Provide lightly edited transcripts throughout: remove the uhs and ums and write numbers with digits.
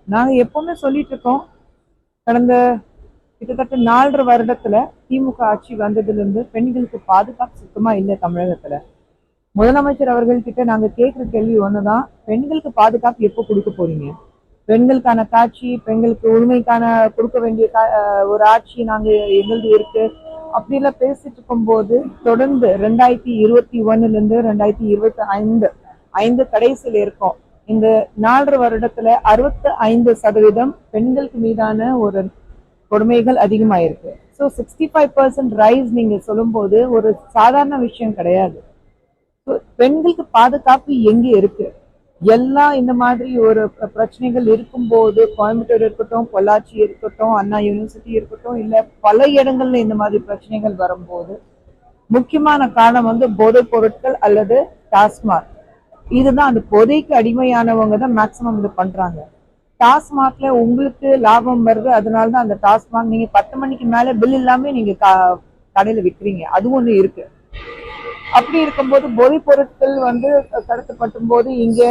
நாங்க எப்பவுமே சொல்லிட்டு இருக்கோம். கடந்த கிட்டத்தட்ட 4.5 வருடத்துல திமுக ஆட்சி வந்ததுல இருந்து பெண்களுக்கு பாதுகாப்பு சுத்தமா இல்லை தமிழகத்துல. முதலமைச்சர் அவர்கள் கிட்ட நாங்க கேட்கிற கேள்வி ஒண்ணுதான், பெண்களுக்கு பாதுகாப்பு எப்போ கொடுக்க போறீங்க? பெண்களுக்கான காட்சி, பெண்களுக்கு உரிமைக்கான கொடுக்க வேண்டிய ஒரு ஆட்சி நாங்க எங்களுக்கு இருக்கு அப்படிலாம் பேசிட்டு இருக்கும் போது, தொடர்ந்து 2021 இருந்து 2025 கடைசியில் இருக்கோம். இந்த 4.5 வருடத்துல 65% பெண்களுக்கு மீதான ஒரு கொடுமைகள் அதிகமாயிருக்கு. ஸோ 65% ரைஸ் நீங்க சொல்லும் போது ஒரு சாதாரண விஷயம் கிடையாது. பெண்களுக்கு பாதுகாப்பு எங்க இருக்கு? எல்லாம் இந்த மாதிரி ஒரு பிரச்சனைகள் இருக்கும்போது, கோயம்புத்தூர் இருக்கட்டும், பொள்ளாச்சி இருக்கட்டும், அண்ணா யூனிவர்சிட்டி இருக்கட்டும், இல்ல பல இடங்கள்ல இந்த மாதிரி பிரச்சனைகள் வரும்போது முக்கியமான காரணம் வந்து போதைப் பொருட்கள் அல்லது டாஸ்மாக். இதுதான், அந்த போதைக்கு அடிமையானவங்க தான் மேக்சிமம் இது பண்றாங்க. டாஸ்மாக்ல உங்களுக்கு லாபம் வருது, அதனாலதான் அந்த டாஸ்மாக் நீங்க 10 மணிக்கு மேல பில் இல்லாம நீங்க கடையில விற்கிறீங்க. அது ஒண்ணு இருக்கு. அப்படி இருக்கும்போது போதைப் பொருட்கள் வந்து கடத்தப்படும் போது இங்க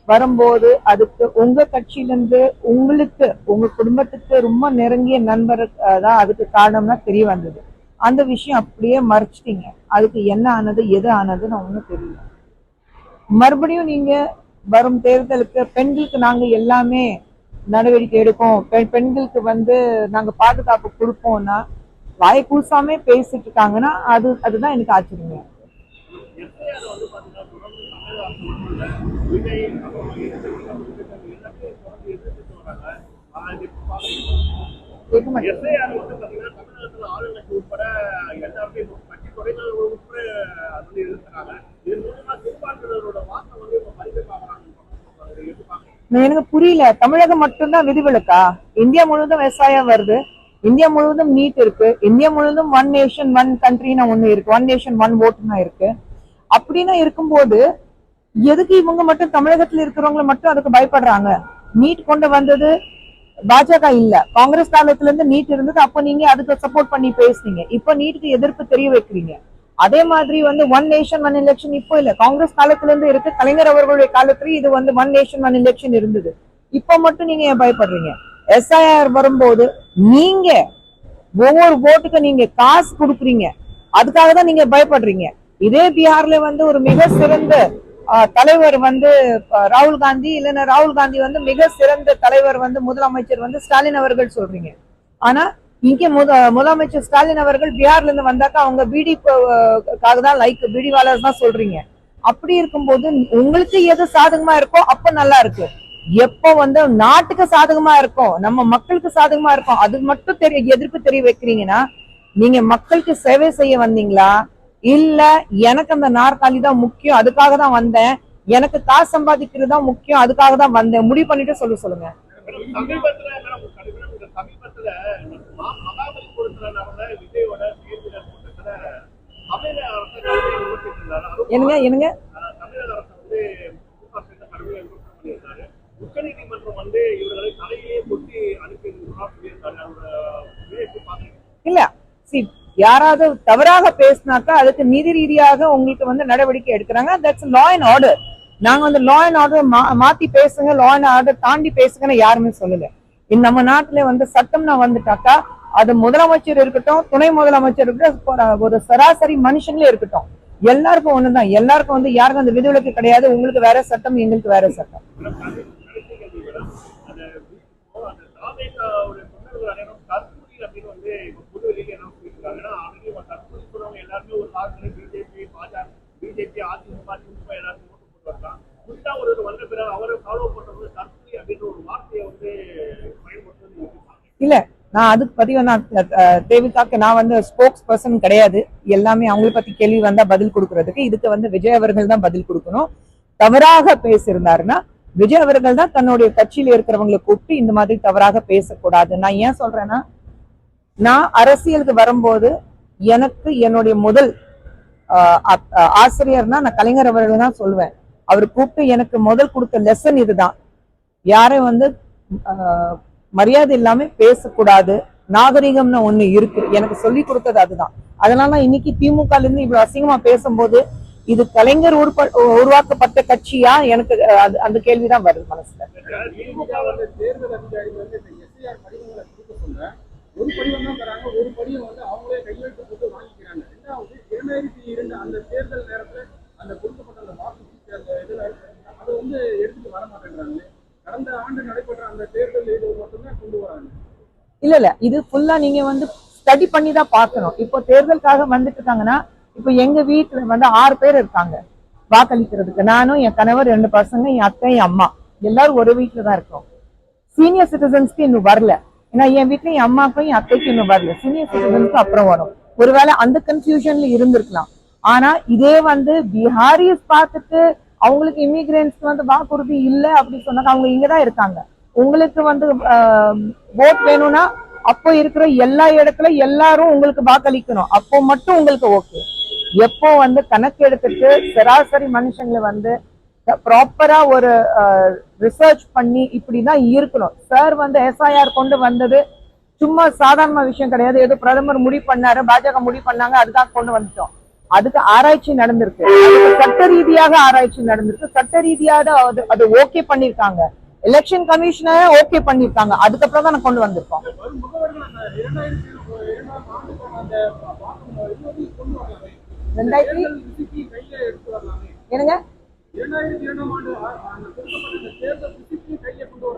வரும்போது அதுக்கு உங்க கட்சியில இருந்து உங்களுக்கு உங்க குடும்பத்துக்கு ரொம்ப நெருங்கிய நண்பர் தான் அதுக்கு காரணம்னா தெரிய வந்தது. அந்த விஷயம் அப்படியே மறைச்சிட்டீங்க. அதுக்கு என்ன ஆனது எது ஆனதுன்னு ஒன்றும் தெரியல. மறுபடியும் நீங்க வரும் தேர்தலுக்கு பெண்களுக்கு நாங்க எல்லாமே நடவடிக்கை எடுப்போம், பெண்களுக்கு வந்து நாங்க பாதுகாப்பு கொடுப்போம்னா வாயை கூசாமே பேசிட்டு இருக்காங்கன்னா அதுதான் எனக்கு ஆச்சரியம். எனக்கு புரியல, தமிழகம் மட்டும்தான் விதிவிலக்கா? இந்தியா முழுவதும் விவசாயம் வருது, இந்தியா முழுவதும் நீட் இருக்கு, இந்தியா முழுவதும் ஒன் நேஷன் ஒன் கண்ட்ரின்னு ஒண்ணு இருக்கு, ஒன் நேஷன் ஒன் ஓட்டுனா இருக்கு. அப்படின்னா இருக்கும்போது எதுக்கு இவங்க மட்டும் தமிழகத்துல இருக்கிறவங்க மட்டும் அதுக்கு பயப்படுறாங்க? நீட் கொண்டு வந்தது பாஜக இல்ல, காங்கிரஸ் காலத்துல இருந்து நீட் இருந்தது. அப்ப நீங்க அதுக்கு சப்போர்ட் பண்ணி பேசுனீங்க, இப்ப நீட்டுக்கு எதிர்ப்பு தெரிய வைக்கிறீங்க. அதே மாதிரி வந்து ஒன் நேஷன் ஒன் எலெக்ஷன் இப்போ இல்ல, காங்கிரஸ் காலத்துல இருந்து இருக்கு, கலைஞர் அவர்களுடைய காலத்துல இது வந்து ஒன் நேஷன் ஒன் எலெக்ஷன் இருந்தது. இப்ப மட்டும் நீங்க ஏன் பயப்படுறீங்க? எஸ்ஐஆர் வரும்போது நீங்க ஒவ்வொரு ஓட்டுக்கு நீங்க காசு கொடுக்குறீங்க, அதுக்காக தான் நீங்க பயப்படுறீங்க. இதே பீகார்ல வந்து ஒரு மிக சிறந்த தலைவர் வந்து ராகுல் காந்தி, இல்லைன்னா ராகுல் காந்தி வந்து மிக சிறந்த தலைவர் வந்து முதலமைச்சர் வந்து ஸ்டாலின் அவர்கள் சொல்றீங்க. ஆனா இங்க முதலமைச்சர் ஸ்டாலின் அவர்கள் பீகார்ல இருந்து வந்தாக்கா அவங்க பிடிக்காக தான், லைக் பிடிவாளர் தான் சொல்றீங்க. அப்படி இருக்கும்போது உங்களுக்கு எது சாதகமா இருக்கோ அப்ப நல்லா இருக்கு. எப்ப வந்து நாட்டுக்கு சாதகமா இருக்கும், நம்ம மக்களுக்கு சாதகமா இருக்கும், அது மட்டும் எதிர்ப்பு தெரிய வைக்கிறீங்கன்னா நீங்க மக்களுக்கு சேவை செய்ய வந்தீங்களா, இல்ல எனக்கு அந்த நாற்காலி தான் முக்கியம் அதுக்காக தான் வந்தேன், எனக்கு காசு சம்பாதிக்கிறது தான் முக்கியம் அதுக்காக தான் வந்தேன், முடிவு பண்ணிட்டு சொல்லுங்க. என்னங்க என்னங்க இல்ல, யாராவது தவறாக பேசினாக்கா அதுக்கு நீதி ரீதியாக உங்களுக்கு வந்து நடவடிக்கை எடுக்கிறாங்க. That's law and order. நாங்க வந்து லா அண்ட் ஆர்டர் மாத்தி பேசுங்க, லா அண்ட் ஆர்டர் தாண்டி பேசுங்கன்னு யாருமே சொல்லல. நம்ம நாட்டுல வந்து சட்டம்னா வந்துட்டாக்கா அது முதலமைச்சர் இருக்கட்டும், துணை முதலமைச்சர் இருக்கட்டும், ஒரு சராசரி மனுஷங்களே இருக்கட்டும், எல்லாருக்கும் ஒண்ணுதான். எல்லாருக்கும் வந்து யாருக்கும் அந்த விதிவிலக்கு கிடையாது. உங்களுக்கு வேற சட்டம், எங்களுக்கு வேற சட்டம். இல்ல, நான் அதுக்கு பதிவு தேவிகாக்கு நான் வந்து ஸ்போக்ஸ் பர்சன் கிடையாது. எல்லாமே அவங்களை பத்தி கேள்வி வந்தா பதில் கொடுக்கறதுக்கு இதுக்கு வந்து விஜய் அவர்கள் தான் பதில் கொடுக்கணும். தவறாக பேசியிருந்தாருன்னா விஜய் அவர்கள் தான் தன்னுடைய கட்சியில இருக்கிறவங்களை கூப்பிட்டு இந்த மாதிரி தவறாக பேசக்கூடாது. நான் ஏன் சொல்றேன்னா, நான் அரசியலுக்கு வரும்போது எனக்கு என்னுடைய முதல் ஆசிரியர்னா நான் கலைஞர் அவர்கள் தான் சொல்லுவேன். அவர் கூப்பிட்டு எனக்கு முதல் கொடுத்த லெசன் இதுதான், யாரும் வந்து மரியாதை இல்லாம பேசக்கூடாது, நாகரிகம்னு ஒண்ணு இருக்கு, எனக்கு சொல்லி கொடுத்தது அதுதான். அதனால இன்னைக்கு திமுக இருந்து இவ்வளவு அசிங்கமா பேசும்போது இது கலைஞர் உருவாக்கப்பட்ட கட்சியா? எனக்கு அந்த கேள்விதான் வருது மனசுல. தேர்தல் அதிகாரிகள் வந்து எஸ்ஐஆர் படிவங்களை கொடுக்க சொல்ல ஒரு படிவம் தான் தராங்க, ஒரு படிவம் வந்து அவங்களே கையெழுத்து போட்டு வாங்கிக்கிறாங்க. ரெண்டாவது 2002 அந்த தேர்தல் நேரத்துல அந்த கொடுக்கப்பட்ட அந்த வாக்கு அந்த இதுல அதை வந்து எடுத்துட்டு வர மாட்டேங்கிறாங்க. கடந்த ஆண்டு நடைபெற்ற அந்த தேர்தல் இது மட்டும்தான் கொண்டு வராங்க. இல்ல இது ஃபுல்லா நீங்க வந்து ஸ்டடி பண்ணி தான் பாக்கணும். இப்போ தேர்தலுக்காக வந்துட்டு இருக்காங்கன்னா, இப்போ எங்க வீட்டுல வந்து 6 பேர் இருக்காங்க வாக்களிக்கிறதுக்கு. நானும் என் கணவர் 2 பசங்க, என் அத்தை, என் அம்மா, எல்லாரும் ஒரு வீட்டுல தான் இருக்கோம். சீனியர் சிட்டிசன்ஸ்க்கு இன்னும் வரல. ஏன்னா என் வீட்டுல என் அம்மாக்கும் என் அத்தைக்கும் இன்னும் வரல. சீனியர் சிட்டிசன்ஸ்க்கு அப்புறம் வரும். ஒருவேளை அந்த கன்ஃபியூஷன்ல இருந்திருக்கலாம். ஆனா இதே வந்து பிஹாரிஸ் பார்த்துட்டு அவங்களுக்கு இமிகிரன்ஸ்க்கு வந்து வாக்குறுதி இல்லை அப்படி சொன்னாங்க. அவங்க இங்கதான் இருக்காங்க. உங்களுக்கு வந்து ஓட் வேணும்னா அப்போ இருக்கிற எல்லா இடத்துல எல்லாரும் உங்களுக்கு வாக்களிக்கணும். அப்போ மட்டும் உங்களுக்கு ஓகே. எப்போ வந்து கணக்கு எடுத்துட்டு சராசரி மனுஷங்களை வந்து ப்ராப்பரா ஒரு ரிசர்ச் பண்ணி இப்படிதான் இருக்கணும். சார் வந்து எஸ்ஐஆர் கொண்டு வந்தது சும்மா சாதாரண விஷயம் கிடையாது. ஏதோ பிரதமர் முடிவு பண்ணாரு, பாஜக முடிவு பண்ணாங்க, அதுக்காக கொண்டு வந்துட்டோம். அதுக்கு ஆராய்ச்சி நடந்திருக்கு, சட்ட ரீதியாக ஆராய்ச்சி நடந்திருக்கு, சட்ட ரீதியாக அது ஓகே பண்ணிருக்காங்க. எலெக்ஷன் கமிஷனர் ஓகே பண்ணிருக்காங்க. அதுக்கப்புறம் தான் கொண்டு வந்திருக்கோம். என்னங்க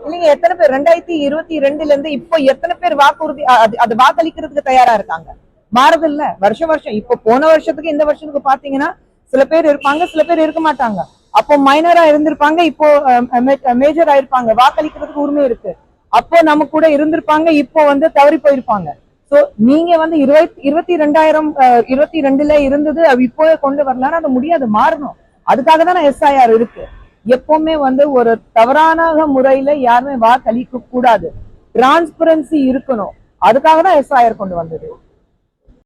இல்லைங்க, எத்தனை பேர் 2022 இருந்து இப்போ எத்தனை பேர் வாக்குறுதி அது வாக்களிக்கிறதுக்கு தயாரா இருக்காங்க? மாறுது இல்ல வருஷம் வருஷம். இப்போ போன வருஷத்துக்கு இந்த வருஷத்துக்கு பாத்தீங்கன்னா சில பேர் இருப்பாங்க, சில பேர் இருக்க மாட்டாங்க. அப்போ மைனரா இருந்திருப்பாங்க, இப்போ மேஜர் ஆயிருப்பாங்க. வாக்களிக்கிறதுக்கு உரிமை இருக்கு. அப்போ நம்ம கூட இருந்திருப்பாங்க, இப்போ வந்து தவறி போயிருப்பாங்க. சோ நீங்க வந்து 2022 இருந்தது இப்போ கொண்டு வரலாம், அது முடியாது, மாறணும். அதுக்காக தான் எஸ்ஐஆர் இருக்கு. எப்பவுமே வந்து ஒரு தவறான முறையில யாருமே வாக்களிக்க கூடாது. டிரான்ஸ்பரன்சி இருக்கணும். அதுக்காக தான் எஸ்ஐஆர் கொண்டு வந்தது.